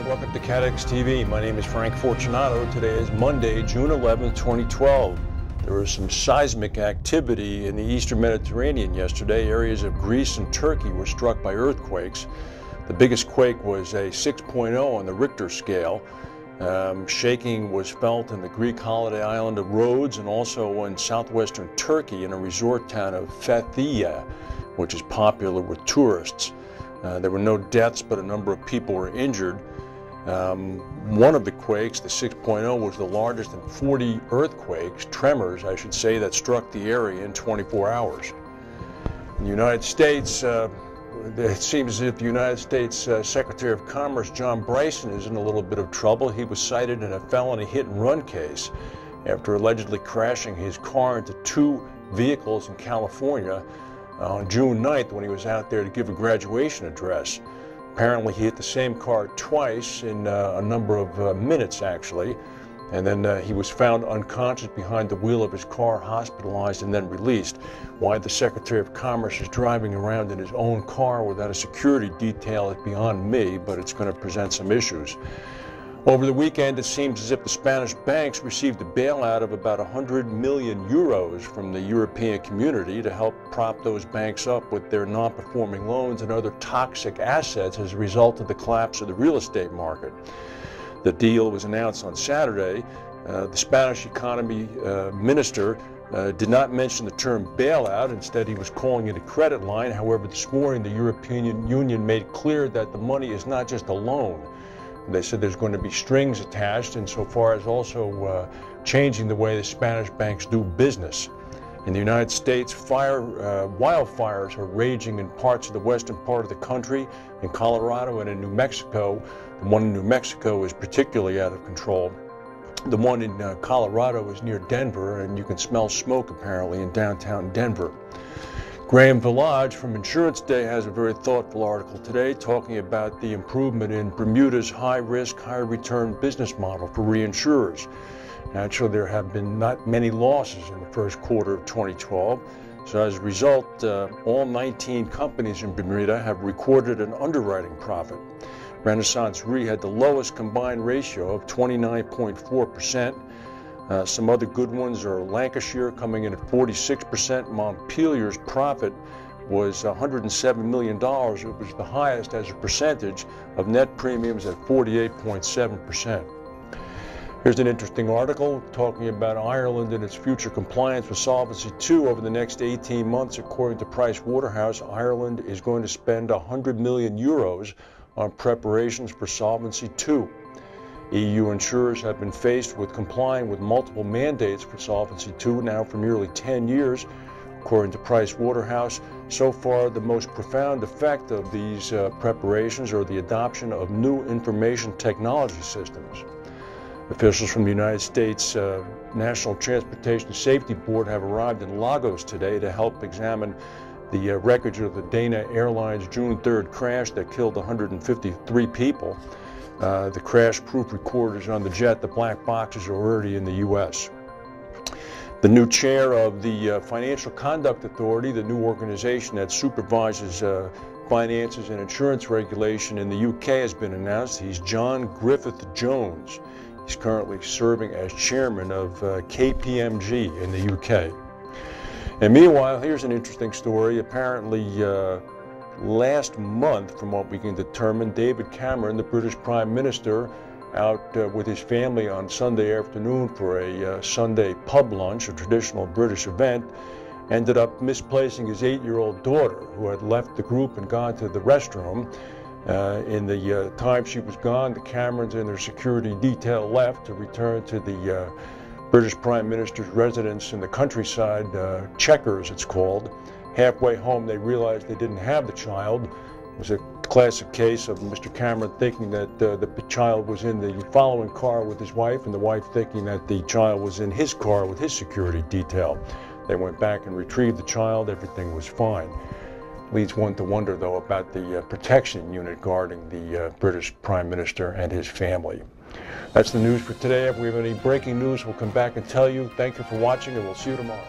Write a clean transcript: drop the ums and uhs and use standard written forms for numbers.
Welcome to CATEX TV. My name is Frank Fortunato. Today is Monday, June 11, 2012. There was some seismic activity in the eastern Mediterranean yesterday. Areas of Greece and Turkey were struck by earthquakes. The biggest quake was a 6.0 on the Richter scale. Shaking was felt in the Greek holiday island of Rhodes and also in southwestern Turkey in a resort town of Fethiye, which is popular with tourists. There were no deaths, but a number of people were injured. One of the quakes, the 6.0, was the largest in 40 earthquakes, tremors, I should say, that struck the area in 24 hours. In the United States, it seems as if the United States Secretary of Commerce, John Bryson, is in a little bit of trouble. He was cited in a felony hit-and-run case after allegedly crashing his car into two vehicles in California on June 9th when he was out there to give a graduation address. Apparently he hit the same car twice in a number of minutes, actually, and then he was found unconscious behind the wheel of his car, hospitalized, and then released. Why the Secretary of Commerce is driving around in his own car without a security detail is beyond me, but it's going to present some issues. Over the weekend, it seems as if the Spanish banks received a bailout of about 100 million euros from the European community to help prop those banks up with their non-performing loans and other toxic assets as a result of the collapse of the real estate market. The deal was announced on Saturday. The Spanish economy minister did not mention the term bailout. Instead, he was calling it a credit line. However, this morning, the European Union made clear that the money is not just a loan. They said there's going to be strings attached insofar as also changing the way the Spanish banks do business. In the United States, wildfires are raging in parts of the western part of the country, in Colorado and in New Mexico. The one in New Mexico is particularly out of control. The one in Colorado is near Denver, and you can smell smoke apparently in downtown Denver. Graham Village from Insurance Day has a very thoughtful article today talking about the improvement in Bermuda's high-risk, high-return business model for reinsurers. Naturally, there have been not many losses in the first quarter of 2012. So as a result, all 19 companies in Bermuda have recorded an underwriting profit. Renaissance Re had the lowest combined ratio of 29.4%. Some other good ones are Lancashire coming in at 46%. Montpelier's profit was $107 million. It was the highest as a percentage of net premiums at 48.7%. Here's an interesting article talking about Ireland and its future compliance with Solvency II over the next 18 months. According to Price Waterhouse, Ireland is going to spend 100 million euros on preparations for Solvency II. EU insurers have been faced with complying with multiple mandates for Solvency II now for nearly 10 years. According to Price Waterhouse, so far the most profound effect of these preparations are the adoption of new information technology systems. Officials from the United States National Transportation Safety Board have arrived in Lagos today to help examine the wreckage of the Dana Airlines June 3rd crash that killed 153 people. The crash-proof recorders on the jet, the black boxes, are already in the U.S. The new chair of the Financial Conduct Authority, the new organization that supervises finances and insurance regulation in the UK, has been announced. He's John Griffith Jones. He's currently serving as chairman of KPMG in the UK. And meanwhile, here's an interesting story. Apparently, last month, from what we can determine, David Cameron, the British Prime Minister, out with his family on Sunday afternoon for a Sunday pub lunch, a traditional British event, ended up misplacing his 8-year-old daughter, who had left the group and gone to the restroom. In the time she was gone, the Camerons and their security detail left to return to the British Prime Minister's residence in the countryside, Chequers it's called. Halfway home, they realized they didn't have the child. It was a classic case of Mr. Cameron thinking that the child was in the following car with his wife, and the wife thinking that the child was in his car with his security detail. They went back and retrieved the child. Everything was fine. Leads one to wonder, though, about the protection unit guarding the British Prime Minister and his family. That's the news for today. If we have any breaking news, we'll come back and tell you. Thank you for watching, and we'll see you tomorrow.